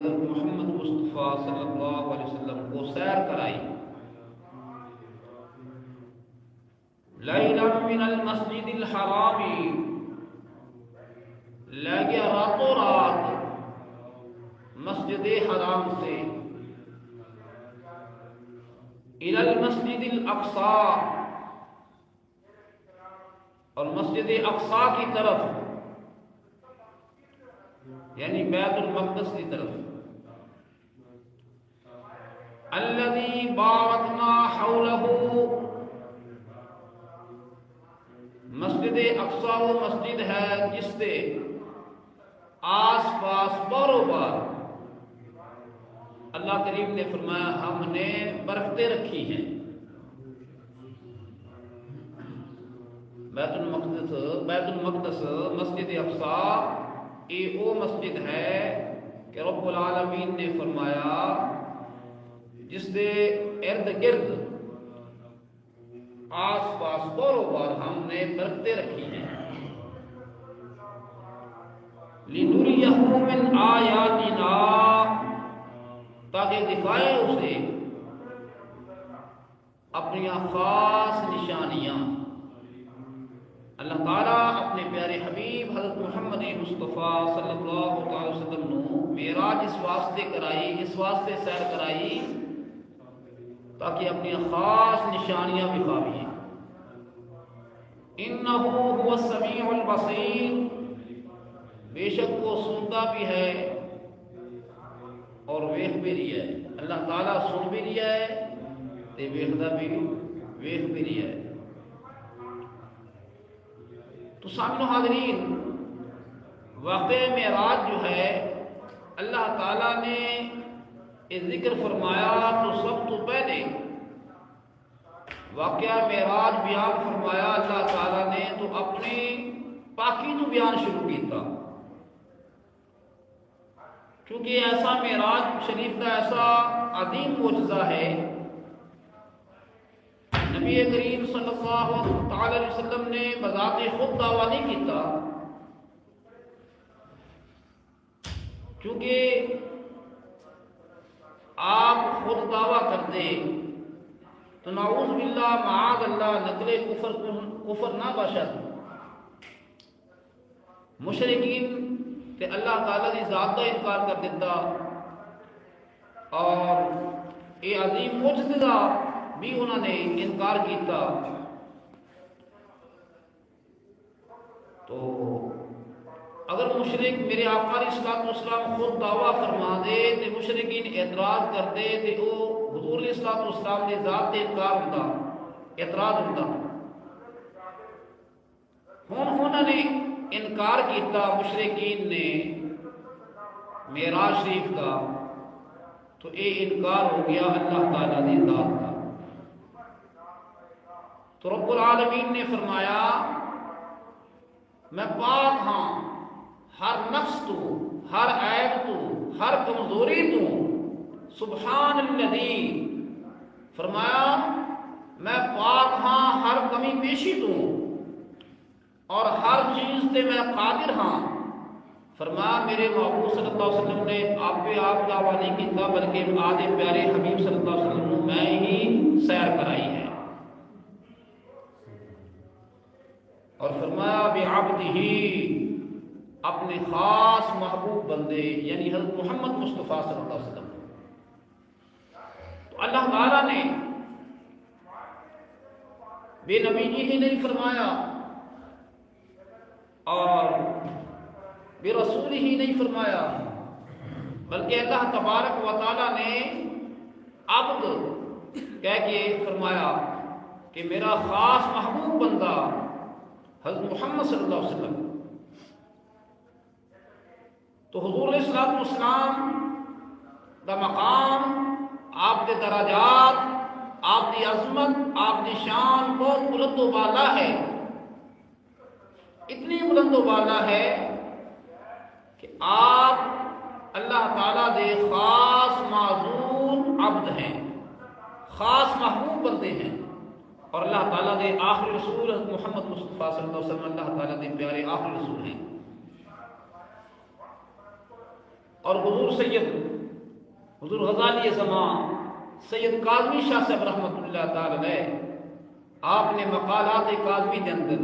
محمد مصطفیٰ صلی اللہ علیہ وسلم کو سیر کرائی. لیلا من المسجد الحرام، لے گیا راتوں رات مسجد حرام سے الی المسجد الاقصی، اور مسجد اقصی کی طرف، یعنی بیت المقدس کی طرف. الذی بارکنا حولہ، مسجد اقصی وہ مسجد ہے جس سے آس پاس بارو بار اللہ کریم نے فرمایا ہم نے برکتیں رکھی ہیں. بیت المقدس مسجد اقصی یہ وہ مسجد ہے کہ رب العالمین نے فرمایا جس کے ارد گرد آس پاس بارو بار ہم نے برکتیں رکھی ہیں. لِنُرِيَهُ مِنْ آیاتنا، تاکہ دکھائے اسے اپنی خاص نشانیاں. اللہ تعالیٰ اپنے پیارے حبیب حضرت محمد مصطفیٰ صلی اللہ علیہ وسلم نو معراج اس واسطے کرائی، اس واسطے سیر کرائی تاکہ اپنی خاص نشانیاں بکھاویں. انہ هو السمیع البصیر، بے شک وہ سنتا بھی ہے اور ویکھ بھی رہا ہے. اللہ تعالیٰ سن بھی رہا ہے تے ویکھدا بھی رہا ہے. تو سامنے حاضرین، واقع معراج جو ہے اللہ تعالیٰ نے یہ ذکر فرمایا تو سب تو پہلے واقعہ معراج بیان فرمایا اللہ تعالیٰ نے تو اپنی پاکی تو بیان شروع کیتا، کیونکہ ایسا معراج شریف کا ایسا عظیم معجزہ ہے. نبی کریم صلی اللہ علیہ وسلم نے بذات خود دعویٰ نہیں کیتا، کیونکہ آپ خود دعویٰ کرتے تو نعوذ باللہ معاذ اللہ نقل کفر نہ باشد. مشرکین تے اللہ تعالیٰ کی ذات کا انکار کر دیتا اور یہ عظیم معجزہ بھی انہوں نے انکار کیتا. تو اگر مشرک میرے آقا علیہ الصلوۃ والسلام خود دعویٰ فرما دے تو مشرکین اعتراض کرتے تو وہ حضور علیہ الصلوۃ والسلام نے ذات تے انکار ہوتا، اعتراض ہوتا. ہن انہوں نے انکار کیتا مشرکین نے معراج شریف کا، تو یہ انکار ہو گیا اللہ تعالیٰ کی ذات کا. تو رب العالمین نے فرمایا میں پاک ہاں ہر نقص تو، ہر عیب تو، ہر کمزوری تو. سبحان الذی، فرمایا میں پاک ہاں ہر کمی پیشی تو اور ہر چیز تے میں قادر ہاں. فرمایا میرے محبوب صلی اللہ علیہ وسلم نے آپ پہ آپ دعویٰ نہیں کیتا بلکہ آدھے پیارے حبیب صلی اللہ علیہ وسلم نے میں ہی سیر کرائی ہے. اور فرمایا بعبدہ، اپنے خاص محبوب بندے یعنی حضرت محمد مصطفیٰ صلی اللہ علیہ وسلم. تو اللہ تعالیٰ نے بے نبی ہی نہیں فرمایا اور بے رسول ہی نہیں فرمایا، بلکہ اللہ تبارک و تعالیٰ نے عبد کہہ کے فرمایا کہ میرا خاص محبوب بندہ حضرت محمد صلی اللہ علیہ وسلم. تو حضور علیہ الصلوۃ والسلام دا مقام، آپ کے درجات، آپ کی عظمت، آپ کی شان بہت بلند و بالا ہے. اتنی بلند و بالا ہے کہ آپ اللہ تعالیٰ دے خاص معزول عبد ہیں، خاص محبوب بندے ہیں، اور اللہ تعالیٰ دے آخری رسول حضرت محمد مصطفیٰ صلی اللہ علیہ وسلم اللہ تعالیٰ دے پیارے آخری رسول ہیں. اور حضور غزالی زمان سید کاظمی شاہ صاحب رحمۃ اللہ تعالی علیہ آپ نے مقالات کاظمی کے اندر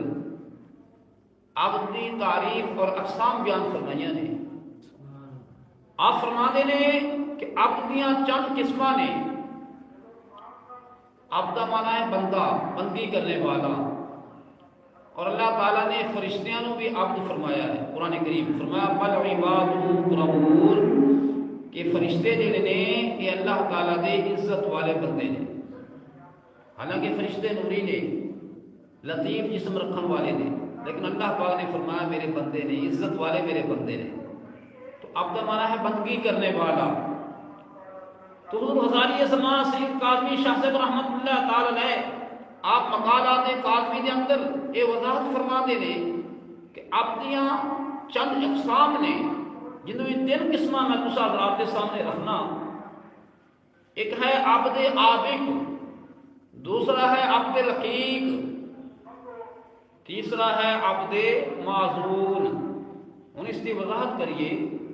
عبدی تعریف اور اقسام بیان فرمائیاں نے. آپ فرماتے نے کہ عبدیاں چند قسماں نے. عبد مانا ہے بندہ، بندگی کرنے والا، اور اللہ تعالیٰ نے فرشتیاں نو بھی عبد فرمایا ہے. قرآن کریم فرمایا بل عباد مکرمون کہ فرشتے جڑے نے یہ اللہ تعالیٰ دے عزت والے بندے نے. حالانکہ فرشتے نوری نے، لطیف جسم رکھن والے نے، لیکن اللہ پاک نے فرمایا میرے بندے نے، عزت والے میرے بندے نے. تو عبد مانا ہے بندگی کرنے والا. تو حضور غزالی زمان سید کاظمی شاہ صاحب رحمۃ اللہ تعالی علیہ آپ مقالات کاظمی کے اندر یہ وضاحت فرما دے نے کہ عبدیاں چند اقسام نے جنہوں میں 3 قسم میں تسا حضرات کے سامنے رکھنا. ایک ہے عبد عابق، دوسرا ہے عبد رقیق، تیسرا ہے عبد معذول. ہوں اس کی وضاحت کریے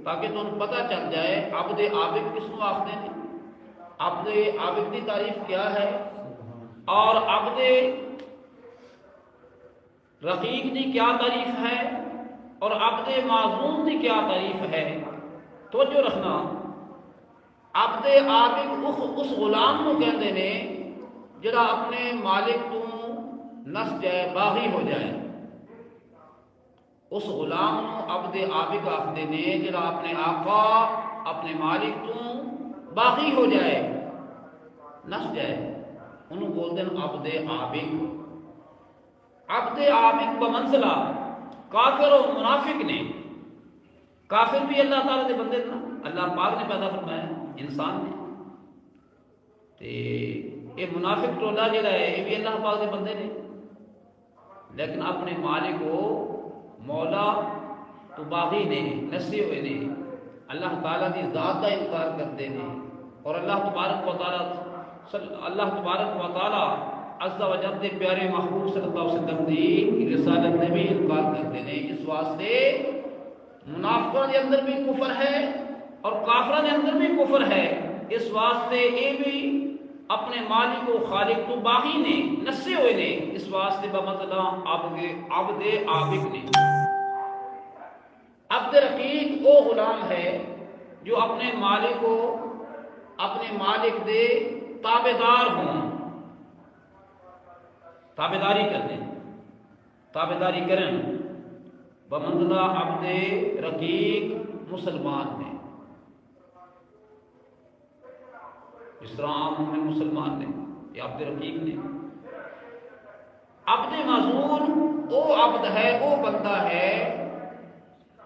تاکہ تمہیں پتہ چل جائے عبد عابق کس کو آختے ہیں، عبد عابق کی تعریف کیا ہے، اور عبد رقیق کی کیا تعریف ہے، اور عبد معذول کی کیا تعریف ہے. توجہ رکھنا، عبد عابق اس غلام کو کہتے ہیں جڑا اپنے مالک تو نس جائے، باغی ہو جائے. اس غلام نو عبد عابق آختے نے جڑا اپنے آقا اپنے مالک تو باغی ہو جائے، نس جائے، انہوں بولتے ہیں عبد عابق. عبد عابق بمنزلہ کافر و منافق نے. کافر بھی اللہ تعالیٰ دے بندے نا، اللہ پاک نے پیدا فرمایا انسان نے. تے یہ منافق ٹولا جڑا ہے یہ بھی اللہ پاک دے بندے نے، لیکن اپنے مالک کو مولا تو باغی نے، نسے ہوئے نے، اللہ تعالیٰ کی ذات کا انکار کرتے ہیں. اور اللہ تبارک و تعالیٰ عز و جل دے پیارے محبوب صلی اللہ علیہ وسلم دی رسالت نے بھی انکار کرتے ہیں. اس واسطے منافقوں کے اندر بھی کفر ہے اور کافروں کے اندر بھی کفر ہے. اس واسطے یہ بھی اپنے مالک و خالق تو باغی نے، نسے ہوئے نے. اس واسطے بمطلع عبد عابق نے. عبد رقیق وہ غلام ہے جو اپنے مالک کو اپنے مالک دے تابعدار ہوں، تابعداری کرنے، تابعداری کرن بمنزلہ عبد رقیق مسلمان نے. اس طرح عام میں مسلمان نے، یہ عبد رقیق نے. عبد معذول وہ عبد ہے، وہ بندہ ہے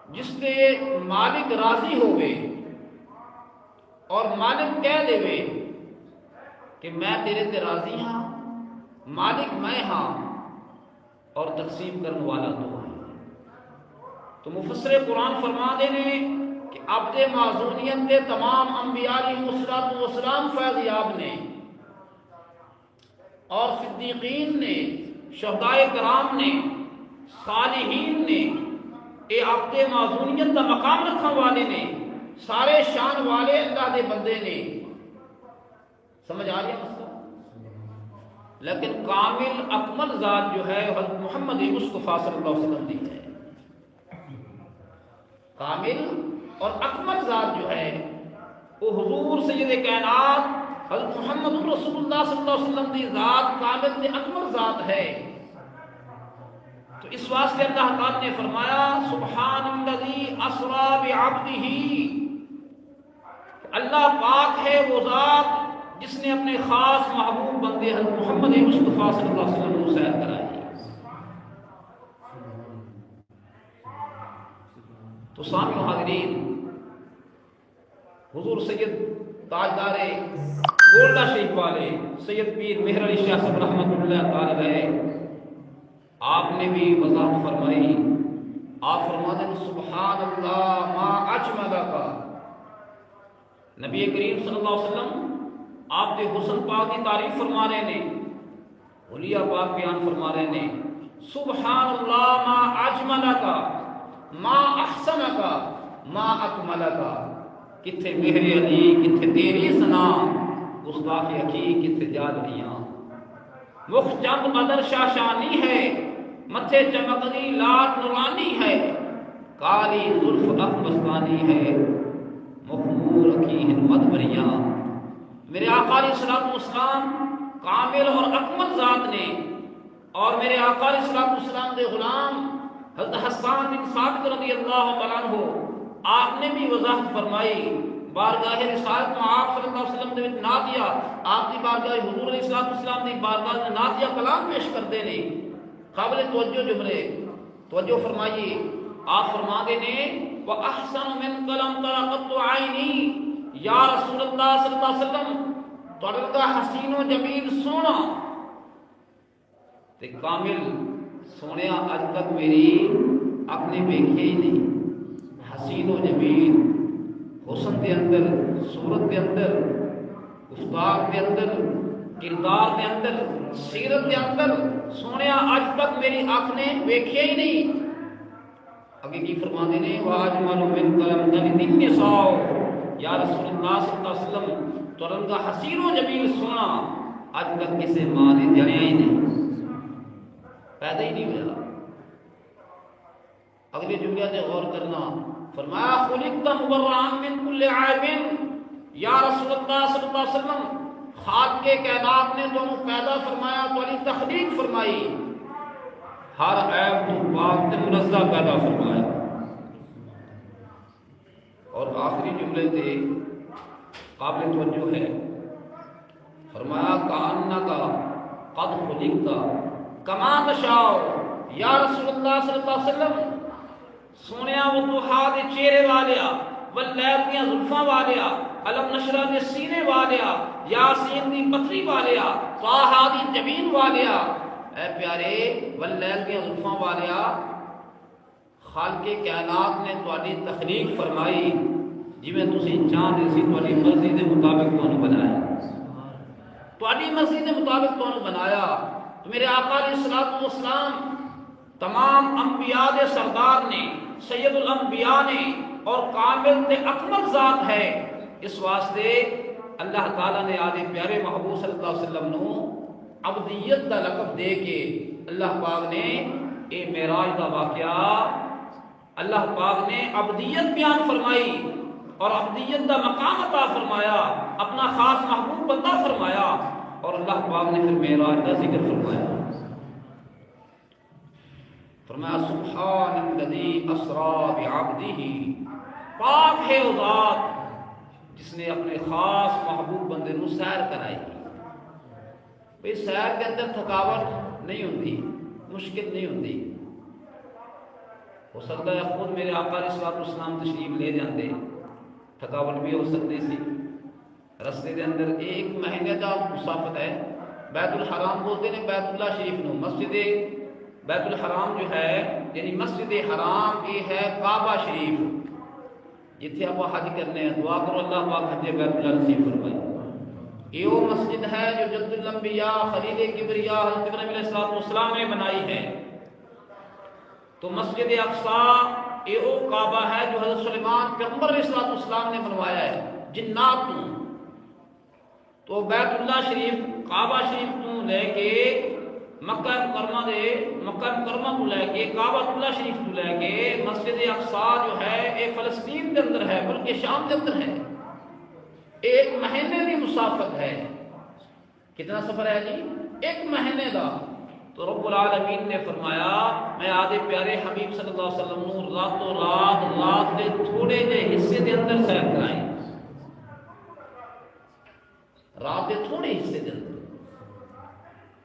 جس سے مالک راضی ہوئے اور مالک کہہ دے کہ میں تیرے تے راضی ہاں، مالک میں ہاں، اور تقسیم کرنے والا تو ہے. تو مفسر قرآن فرما دے نے کہ عبد معذولیت کے تمام انبیاء علیہ الصلوۃ والسلام فیضیاب نے، اور صدیقین نے، شہدائے کرام نے، صالحین نے، اے عبد معذولیت کا مقام رکھنے والے نے، سارے شان والے اللہ دے بندے نے. سمجھ آ گیا مسئلہ؟ لیکن کامل اکمل ذات جو ہے حضرت محمد مصطفیٰ صلی اللہ علیہ وسلم دی ہے. کامل اور اکمل ذات جو ہے وہ حضور سید کائنات حضرت محمد رسول اللہ صلی اللہ علیہ وسلم دی ذات کامل تے اکمل ذات ہے. تو اس واسطے اللہ تعالیٰ نے فرمایا سبحان الذی اسری بعبدہ، اللہ پاک ہے وہ ذات جس نے اپنے خاص محبوب بندے حضرت محمد مصطفیٰ صلی اللہ علیہ وسلم کو سیر کرائی. تو سامعین حاضرین، حضور سید تاجدار گولڈا شریف والے سید پیر مہر علی شاہ صاحب رحمۃ اللہ تعالی علیہ آپ نے بھی وضاحت فرمائی. آپ فرماتے ہیں سبحان اللہ ما اجملک. نبی کریم صلی اللہ علیہ وسلم آپ کے حسن پاک کی تعریف فرما رہے نے، اولیاء پاک بیان فرما رہے نے سبحان اللہ ما اجملک ما احسنک ما اکملک. کتھے مہر علی کتھے تیری سنا گستاخ اکی کتھے جادریاں مخ چند بدر شاشانی ہے متھے چمکنی لات نورانی ہے کالی زلف اک مستانی ہے مخمور کی ہمت بریاں میرے آقا علیہ الصلوۃ والسلام کامل اور اکمل ذات نے اور میرے آقا علیہ الصلوۃ والسلام کے غلام حضرت حسان بن ثابت رضی اللہ تعالیٰ عنہ آپ نے بھی وضاحت فرمائی بارگاہ رسالت میں آپ صلی اللہ علیہ وسلم نے نعتیہ آپ کی بارگاہ حضور علیہ الصلوۃ والسلام کی بارگاہ میں نعتیہ کلام پیش کرتے نے قابل توجہ جملے توجہ فرمائیے آپ فرما دے نے وَأَحْسَنُ مِنْ قَلَمْ تَرَقَتُ عَيْنِي یا رسول اللہ صلی اللہ علیہ وسلم تڑکا حسین و جمیل سونا تے کامل سونیا اج تک میری اپنے ویکھے ہی نہیں حسین و جمیل حسن دے اندر صورت دے اندر گفتار دے اندر کردار دے اندر سیرت دے اندر سونیا اج تک میری آنکھ نے ویکھے ہی نہیں اگے کی فرماندے نے واجمل من قلم دل النساء یا رسول اللہ صلی اللہ علیہ وسلم ترنگا حسین و جمیل سونا اج تک کسی ماں نے جنیا ہی نہیں پیدا ہی نہیں ہوا اگلے جملے سے غور کرنا فرمایا خلقت مبرئا من کل عیب یا رسول اللہ صلی اللہ علیہ وسلم خالق کے کائنات نے تمہیں پیدا فرمایا تو علی تخلیق فرمائی ہر عیب تو پاک تے منزہ پیدا فرمایا اور آخری جملے سے قابل توجہ ہے فرمایا کأنک قد خلقت کما تشاء یا رسول اللہ صلی اللہ علیہ وسلم سونیا وہ دوحا دے چہرے والیا واللیل دیاں زلفاں والیا علم نشرہ دے سینے والیا یاسین دی پتری والیا طٰہٰ دی جبین والیا اے پیارے واللیل دیاں زلفاں والیا خالق کائنات نے تواڈی تخلیق فرمائی جویں تسی چاہندے سی تواڈی مرضی دے مطابق تانوں بنایا تواڈی مرضی دے مطابق تانوں بنایا تو میرے آقا علیہ الصلوۃ والسلام تمام انبیاء دے سردار نے سید الانبیاء نے اور کامل تے اکمل ذات ہے اس واسطے اللہ تعالیٰ نے آدھے پیارے محبوب صلی اللہ علیہ وسلم نو عبدیت دا لقب دے کے اللہ پاک نے اے معراج دا واقعہ اللہ پاک نے عبدیت بیان فرمائی اور عبدیت دا مقام عطا فرمایا اپنا خاص محبوب بندہ فرمایا اور اللہ پاک نے پھر معراج کا ذکر فرمایا فرمایا سبحان الذی اسری بعبدہ پاک ہے وہ ذات جس نے اپنے خاص محبوب بندے نو سیر کرائی بھئی سیر کے اندر تھکاوٹ نہیں ہوتی مشکل نہیں ہوتی ہو سکتا ہے خود میرے آقا علیہ الصلوۃ والسلام تشریف لے جاندے تھکاوٹ بھی ہو سکتی سی رستے دے اندر ایک مہینے کا مسافت ہے بیت الحرام بولتے ہیں بیت اللہ شریف نو مسجد بیت الحرام جو ہے یعنی مسجد حرام یہ ہے کعبہ شریف جتھے آپ حج کرنے ہیں دعا کرو اللہ پاک حج بیت اللہ نصیب فرمائے یہ وہ مسجد ہے جو جد الانبیاء خلیل کبریا حضرت ابراہیم علیہ الصلوۃ والسلام نے بنائی ہے تو مسجد اقصی یہ وہ کعبہ ہے جو حضرت سلیمان پیغمبر علیہ الصلوۃ والسلام نے بنوایا ہے جنات تو بیت اللہ شریف کعبہ شریف کو لے کے مکہ مکرمہ کو لے کے کعبہ اللہ شریف کو لے کے مسجد اقصی جو ہے یہ فلسطین کے اندر ہے بلکہ شام کے اندر ہے ایک مہینے کی مسافت ہے کتنا سفر ہے جی ایک مہینے کا تو رب العالمین نے فرمایا میں آدھے پیارے حبیب صلی اللہ علیہ وسلم نو راتوں رات کے تھوڑے جے حصے کے اندر سیر کرائیں رات کے تھوڑے حصے کے اندر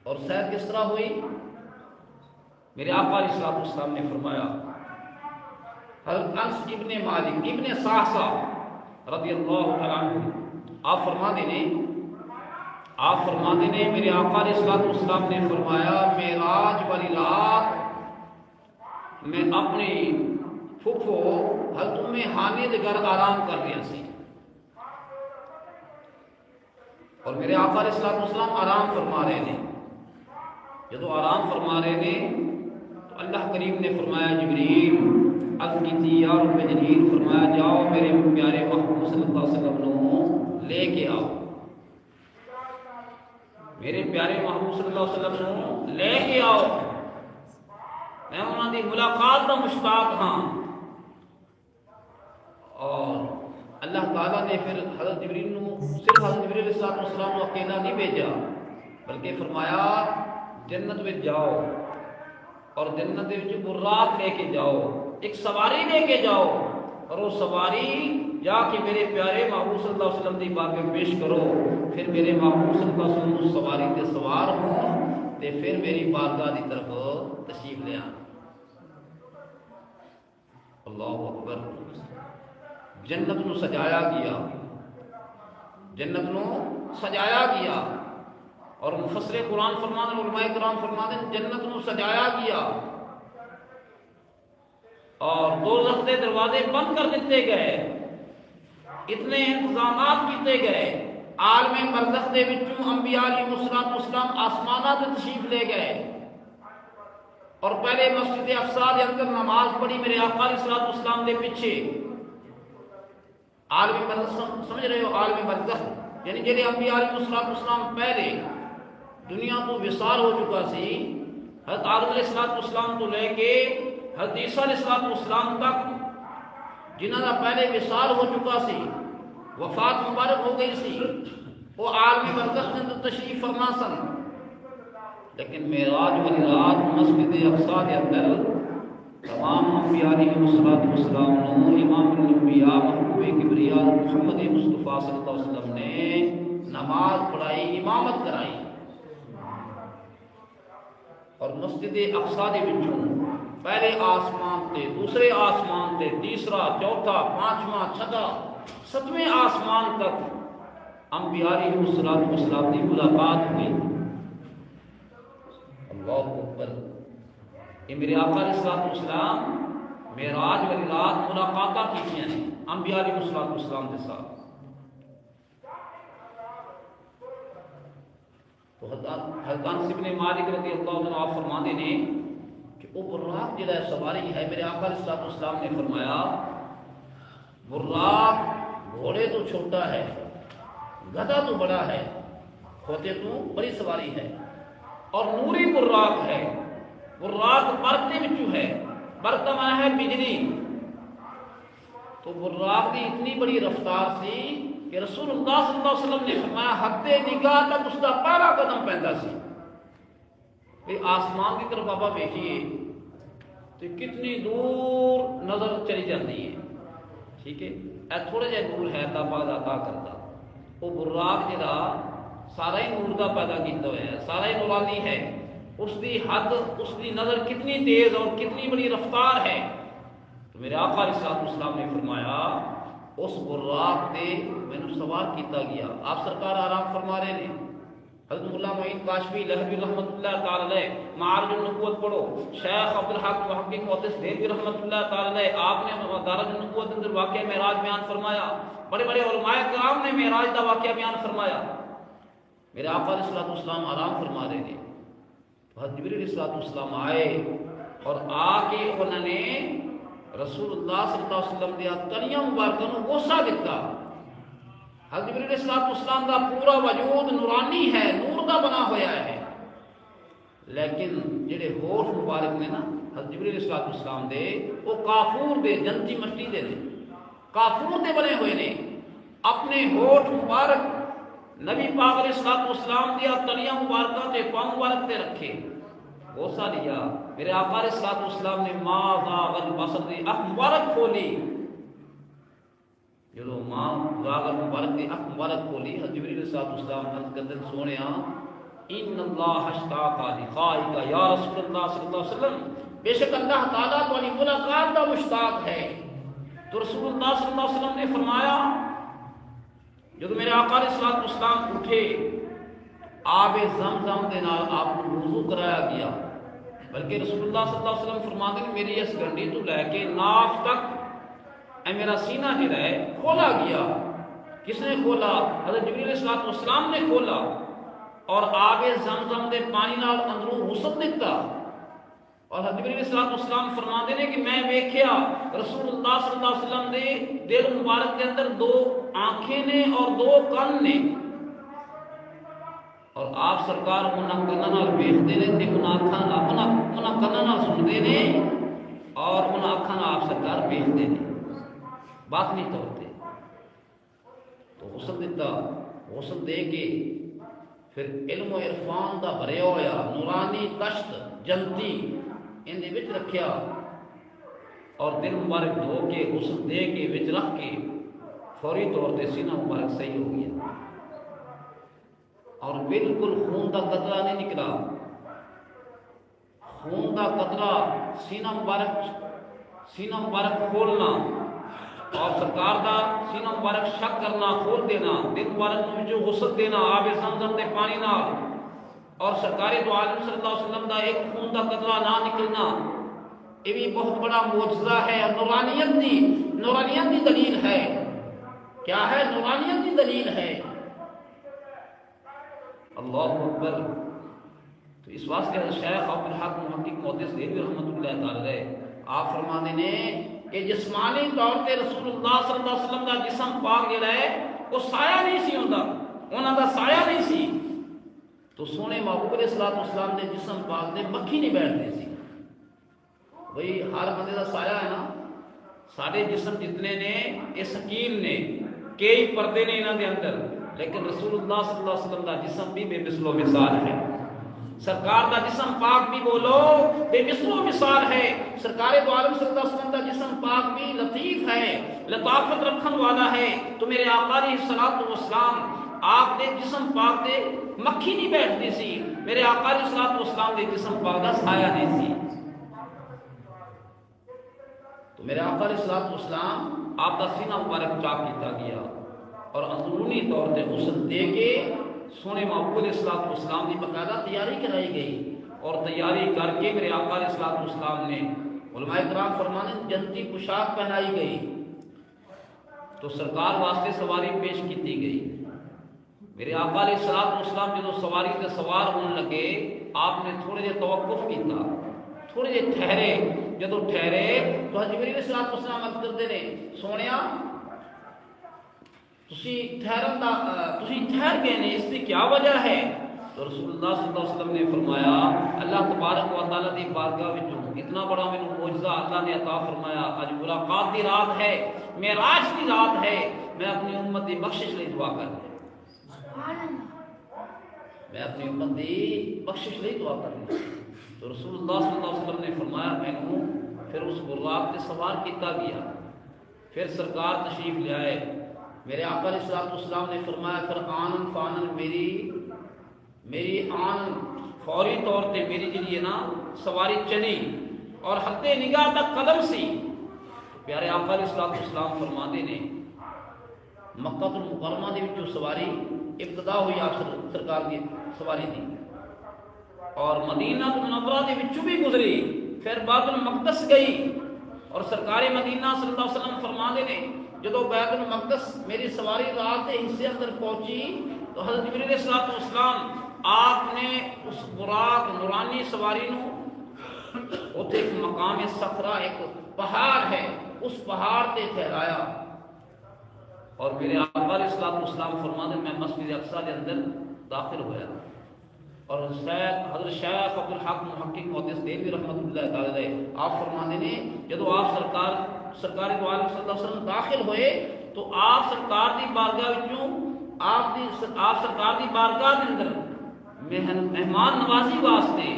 اور سیر کس طرح ہوئی میرے آقا علیہ الصلوۃ والسلام نے فرمایا حضرت انس ابن مالک ابن صعصع رضی اللہ تعالیٰ عنہ آپ فرما دینے میرے آقا علیہ الصلوۃ والسلام نے فرمایا معراج والی رات میں اپنی پھپھو حضرت ام ہانی دے گھر آرام کر رہا سی اور میرے آقا علیہ الصلوۃ والسلام آرام فرما رہے ہیں جب آرام فرما رہے ہیں تو اللہ کریم نے فرمایا جبریل عرض کی تھی یا رب جلیل، فرمایا جاؤ میرے پیارے محبوب صلی اللہ علیہ وسلم نو لے کے آؤ، میرے پیارے محبوب صلی اللہ علیہ وسلم نو لے کے آؤ، میں انہوں دی ملاقات کا مشتاق ہاں۔ اور اللہ تعالیٰ نے پھر حضرت جبریل نو صرف حضرت جبریل علیہ السلام کو اکیلا نہیں بھیجا، بلکہ فرمایا جنت میں جاؤ اور جنت میں براق لے کے جاؤ، ایک سواری لے کے جاؤ، اور وہ سواری جا کے میرے پیارے محبوب صلی اللہ علیہ وسلم کی بارگاہ میں پیش کرو، پھر میرے محبوب صلی اللہ علیہ وسلم اس سواری تے سوار ہوں تے پھر میری بارگاہ کی طرف تشریف لے آن۔ اللہ اکبر۔ جنت نو سجایا گیا، جنت نو سجایا گیا، اور مفسر قرآن فرماتے، علماء کرام فرماتے ہیں جنت نو سجایا گیا اور دوزخ کے دروازے بند کر دیتے گئے، اتنے انتظامات کیتے گئے، عالم برزخ دے وچوں انبیاء علیہ السلام آسمانات تے تشریف لے گئے، اور پہلے مسجد اقصی دے اندر نماز پڑھی میرے آقا علیہ السلام دے پیچھے۔ عالم برزخ سمجھ رہے ہو؟ عالم برزخ یعنی جہے انبیاء علیہ السلام پہلے دنیا تو وصال ہو چکا سی، حضرت آدم علیہ السلام تو لے کے حضرت عیسیٰ علیہ السلام تک جنہاں کا پہلے وصال ہو چکا سی، وفات مبارک ہو گئی سی، وہ عالم برزخ کے اندر تشریف فرما سن، لیکن معراج والی رات مسجد اقصی کے اندر تمام انبیاء علیہ السلام نو امام الانبیاء محبوب کبریا محمد مصطفیٰ صلی اللہ علیہ وسلم نے نماز پڑھائی، امامت کرائی، اور مسجد اقصی دے وچوں پہلے آسمان تے، دوسرے آسمان تے، تیسرا، چوتھا، پانچواں، چھٹا، ستویں آسمان تک انبیاء علیہ السلام کی ملاقات ہوئی۔ اللہ اکبر۔ یہ میرے آقا علیہ السلام معراج والی رات ملاقاتاں کیتیاں نے انبیاء علیہ السلام کے ساتھ۔ تو حضرت انس بن مالک رضی اللہ عنہ آپ فرماتے ہیں کہ وہ براق جڑا سواری ہے، میرے آقا علیہ السلام نے فرمایا براق گھوڑے تو چھوٹا ہے، گدھا تو بڑا ہے، کھوتے تو بڑی سواری ہے، اور نوری براق ہے، براق برق کے وچوں ہے، برق کا معنی ہے بجلی۔ تو براق کی اتنی بڑی رفتار سی کہ رسول اللہ صلی اللہ علیہ وسلم نے فرمایا حد نگاہ تک اس کا پہلا قدم پہنتا سی۔ پھر آسمان کی طرف آپ دیکھیے تو کتنی دور نظر چلی جاتی ہے، ٹھیک ہے، اے تھوڑے جہے نور ہے تا بعد عطا کرتا، وہ براق جڑا سارا ہی نور کا پیدا کیتا ہوا ہے، سارا ہی نورانی ہے، اس کی حد، اس کی نظر کتنی تیز اور کتنی بڑی رفتار ہے۔ تو میرے آقا علیہ السلام نے فرمایا اس براق تے مینوں سوار کیتا گیا۔ آپ سرکار آرام فرما رہے ہیں، حضرت مولا معین کاشفی لہبی رحمۃ اللہ تعالی علیہ معارج النبوت پڑھو، شیخ عبدالحق محقق محدث دہلوی رحمۃ اللہ تعالی علیہ آپ نے مدارج النبوت اندر واقعہ معراج بیان فرمایا، بڑے بڑے علماء کرام نے معراج کا واقعہ بیان فرمایا۔ میرے آقا علیہ السلام آرام فرما رہے تھے، حضرت جبریل علیہ السلام آئے اور آ کے انہوں نے رسول اللہ صلی اللہ علیہ وسلم دیا تلیاں مبارکوں کو غصہ دیتا۔ حضرت جبریل علیہ السلام کا پورا وجود نورانی ہے، نور کا بنا ہوا ہے، لیکن جڑے ہوش مبارک نے نا حضرت جبریل علیہ السلام دے، وہ کافور دے، جنتی مٹی دے نے، کافور دے بنے ہوئے نے، اپنے ہوش مبارک نبی پاک علیہ السلام دیا تلیاں مبارکہ تے پاؤں مبارک تے رکھے، غصہ لیا۔ میرے آقا علیہ السلام نے ما زاغ البصر دی اکھ مبارک کھولی، جدو ماں زاغ المبارک دی اکھ مبارک کھولی، حضرت جبریل علیہ السلام عرض کردے سونیا ان اللہ اشتاق لقائک یا رسول اللہ صلی اللہ علیہ وسلم، بے شک اللہ تعالیٰ تمہاری ملاقات کا مشتاق ہے۔ تو رسول اللہ صلی اللہ علیہ وسلم نے فرمایا جب میرے آقا علیہ السلام اٹھے، آب زمزم دے نال آپ کو وضو کرایا گیا، بلکہ رسول اللہ صلی اللہ علیہ وسلم فرماتے ہیں میری اس گنڈی تو لے کے ناف تک اے میرا سینہ جڑا ہے کھولا گیا۔ کس نے کھولا؟ حضرت جبریل علیہ السلام نے کھولا، اور آب زمزم دے پانی نال اندروں غسل دیتا، اور حضرت جبریل علیہ السلام فرماتے ہیں کہ میں ویکھیا رسول اللہ صلی اللہ علیہ وسلم دے دل مبارک کے اندر 2 آنکھیں نے اور 2 کان نے، اور آپ سرکار انہاں کناں نال ویکھدے نے تے انہاں اکھاں نال انہاں کناں نال سنتے نے اور انہاں اکھاں نال آپ سرکار ویکھدے نے باطنی طور تے۔ تو غسل دیتا، غسل دے کے پھر علم و عرفان دا بھریا ہویا نورانی تشت جنتی ان دے وچ رکھیا اور دل مبارک دھو کے غسل دے کے وچ رکھ کے فوری طور تے سینہ مبارک صحیح ہو گیا اور بالکل خون دا قطرہ نہیں نکلا۔ خون دا قطرہ سینہ مبارک کھولنا اور سرکار دا سینہ مبارک شک کرنا کھول دینا، دل مبارک میں جو غسل دینا آب زمزم دے پانی نال، اور سرکار دو عالم صلی اللہ علیہ وسلم دا ایک خون دا قطرہ نہ نکلنا، یہ بھی بہت بڑا معجزہ ہے اور نورانیت دی دلیل ہے۔ کیا ہے؟ نورانیت دی دلیل ہے۔ اللہ اکبر۔ تو اس واسطے شیخ عبدالحق محقق محدث دہلوی رحمۃ اللہ تعالی علیہ آپ فرماتے ہیں کہ جسمانی طور تے رسول اللہ صلی اللہ علیہ وسلم دا جسم پاک جڑا ہے وہ سایہ نہیں سی ہوندا، انہاں دا سایہ نہیں سی، تو سونے محبوب علیہ الصلوۃ والسلام دے جسم پاک دے مکھی نہیں بیٹھدی سی۔ بھئی ہر بندے دا سایہ ہے نا، سارے جسم جتنے نے یہ ثقیل نے، کئی پردے نے انہاں دے اندر، لیکن رسول اللہ صلی اللہ علیہ وسلم دا جسم بھی بے مثل و مثال ہے۔ سرکار دا جسم پاک بھی بولو بے مثل و مثال ہے۔ سرکار دو عالم صلی اللہ علیہ وسلم دا جسم پاک بھی لطیف ہے، لطافت رکھن والا ہے۔ تو میرے آقا علیہ الصلوۃ والسلام آپ دے جسم پاک دے مکھی نہیں بیٹھتی سی، میرے آقا علیہ الصلوۃ والسلام دے جسم پاک دا سایہ نہیں سی۔ تو میرے آقا علیہ الصلوۃ والسلام آپ دا سینہ مبارک چاک کیتا گیا اور اندرونی طور تے غسل دے کے سونے محبوب علیہ الصلوۃ والسلام کی باقاعدہ تیاری کرائی گئی، اور تیاری کر کے میرے آقا علیہ الصلوۃ والسلام نے علماء کرام فرمانے جنتی پوشاک پہنائی گئی، تو سرکار واسطے سواری پیش کیتی گئی۔ میرے آقا علیہ الصلوۃ والسلام جدو سواری تے سوار ہونے لگے آپ نے تھوڑے جے توقف کیتا، تھوڑے جے ٹھہرے، جدو ٹھہرے تو حضرت جبریل علیہ الصلوۃ والسلام عرض کرتے نے سونیا تسی ٹھہر گئے نے، اس کی کیا وجہ ہے؟ تو رسول اللہ صلی اللہ علیہ وسلم نے فرمایا اللہ تبارک و تعالیٰ دی بارگاہ وچوں اتنا بڑا مینوں معجزہ اللہ نے عطا فرمایا، اج ملاقات دی رات ہے، معراج دی رات ہے، میں اپنی امت دی بخشش لئی دعا کر رہا ہوں، میں اپنی امت دی بخشش لئی دعا کر رہا ہوں۔ تو رسول اللہ صلی اللہ علیہ وسلم نے فرمایا مینوں پھر اس براق تے سوار کیتا گیا، پھر سرکار تشریف لے آئے۔ میرے آقا علیہ الصلوۃ والسلام نے فرمایا پھر آنن فانن میری آن فوری طور تے میری جڑی ہے نا سواری چلی اور حد نگاہ تک قدم سی۔ پیارے آقا علیہ الصلوۃ والسلام فرماتے نے مکہ المکرمہ دے وچوں سواری ابتدا ہوئی آپ سرکار کی سواری دی، اور مدینہ منورہ دے وچوں بھی گزری، پھر بیت المقدس گئی، اور سرکار مدینہ صلی اللہ علیہ وسلم فرماتے نے جدو بیت المقدس میری سواری رات کے حصے اندر پہنچی تو حضرت جبریل علیہ الصلوۃ والسلام آپ نے اس براق نورانی سواری نو اتنے ایک مقام صخرہ ایک پہاڑ ہے اس پہاڑ تے ٹھہرایا، اور میرے آقا علیہ الصلوۃ والسلام فرماتے میں مسجد اقصی کے اندر داخل ہویا، اور حضرت شیخ عبدالحق محقق محدث دہلوی رحمۃ اللہ تعالی علیہ آپ فرماتے ہیں جدو آپ سرکار دو عالم صلی اللہ علیہ وسلم داخل ہوئے تو آپ سرکار دی بارگاہ وچوں آپ سرکار دی بارگاہ کے اندر مہمان نوازی واسطے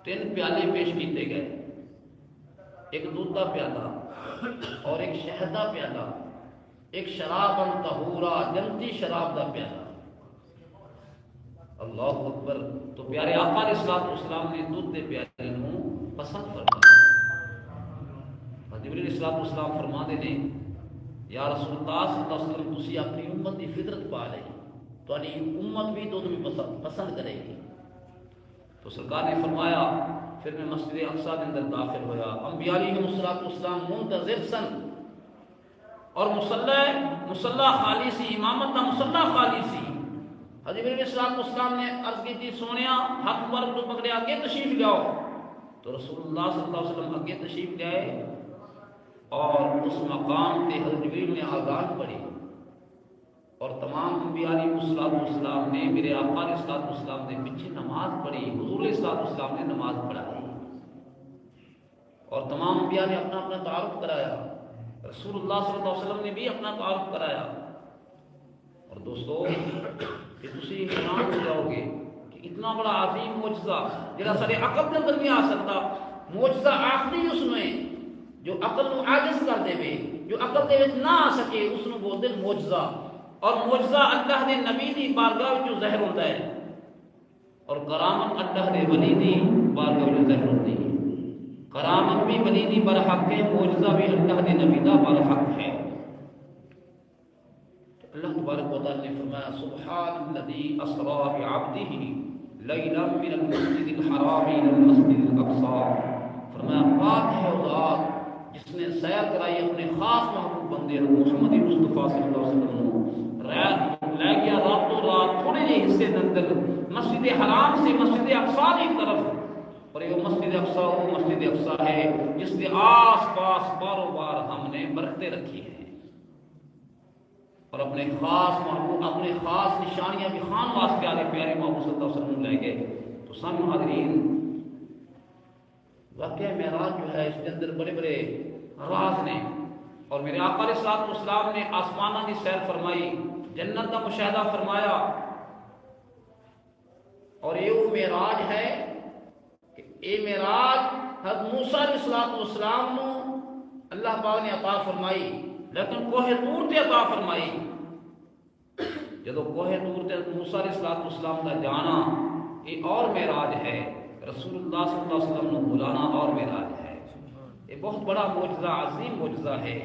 3 پیالے پیش کیتے گئے، ایک دودھ کا پیالہ اور ایک شہد کا پیالہ، ایک شراباً طہورا جنتی شراب کا پیالہ۔ اللہ اکبر۔ تو پیارے آقا علیہ الصلوۃ والسلام نے دودھ دے پیالے نو پسند فرمایا۔ جبریل علیہ الصلوۃ والسلام فرماتے نے یا رسول اللہ صلی اللہ علیہ وسلم تسی اپنی امت کی فطرت پا لئی، تہاڈی امت بھی دودھ بھی پسند کرے گی۔ تو سرکار نے فرمایا پھر میں مسجد اقصی کے اندر داخل ہویا، انبیاء علیہ الصلوۃ والسلام منتظر سن، اور مصلی خالی سی، امامت کا مصلی خالی سی۔ حضرت علیہ الصلوۃ والسلام نے عرض کی تھی سونیا ہاتھ مبارک تو پکڑے آگے تشریف لاؤ، تو رسول اللہ صلی اللہ علیہ وسلم اگے تشریف لے آئے اور اس مقام تے حضرت جبریل نے آذان پڑھی اور تمام انبیاء علیہ السلام نے میرے آقا علیہ السلام نے پیچھے نماز پڑھی، حضور علیہ السلام نے نماز پڑھائی اور تمام انبیاء نے اپنا اپنا تعارف کرایا، رسول اللہ صلی اللہ علیہ وسلم نے بھی اپنا تعارف کرایا۔ اور دوستو کہ تسی حیران ہو جاؤ گے کہ اتنا بڑا عظیم معجزہ جڑا سارے عقل کے اندر نہیں آ سکتا، معجزہ آخری اس میں جو عقل نو عاجز کر دے وے، جو عقل دے وچ نہ آ سکے اس نو بولتے معجزہ۔ اور معجزہ اللہ دے نبی دی بارگاہ وچ ظاہر ہوتا ہے اور کرامت اللہ دے ولی دی بارگاہ وچ ظاہر ہوتی ہے۔ کرامت بھی ولی دی برحق ہے، معجزہ بھی اللہ دے نبی دا برحق ہے۔ اللہ تبارک و تعالی نے فرمایا سبحان الذی اسری بعبدہ لیلا من المسجد الحرام الى المسجد الاقصی، فرمایا پاک ہے وہ ذات جس نے سیر کرائی اپنے خاص محبوب بندے محمد مصطفیٰ صلی اللہ علیہ وسلم لے گیا راتوں رات تھوڑے جہے حصے اندر مسجد حرام سے مسجد اقصی کی طرف، اور یہ مسجد اقصی وہ مسجد اقصی ہے جس کے آس پاس باروں بار ہم نے برکتیں رکھی ہیں اور اپنے خاص محبوب اپنے خاص نشانیاں بھی خان واسطے آنے پیارے محبوب صلی اللہ علیہ وسلم لے گئے۔ تو سامنے حاضرین واقعہ معراج جو ہے اس کے اندر بڑے بڑے راز نے، اور میرے آقا علیہ السلام نے آسمانہ کی سیر فرمائی، جنت کا مشاہدہ فرمایا، اور یہ وہ معراج ہے کہ یہ معراج حضرت موسیٰ علیہ السلام نو اللہ پاک نے عطا فرمائی، لیکن کوہ طور تے عطا فرمائی۔ جدو کوہ طور تے موسیٰ علیہ السلام کا جانا یہ اور معراج ہے، رسول اللہ صلی اللہ علیہ وسلم نے بلانا اور معراج ہے۔ یہ بہت بڑا معجزہ عظیم معجزہ ہے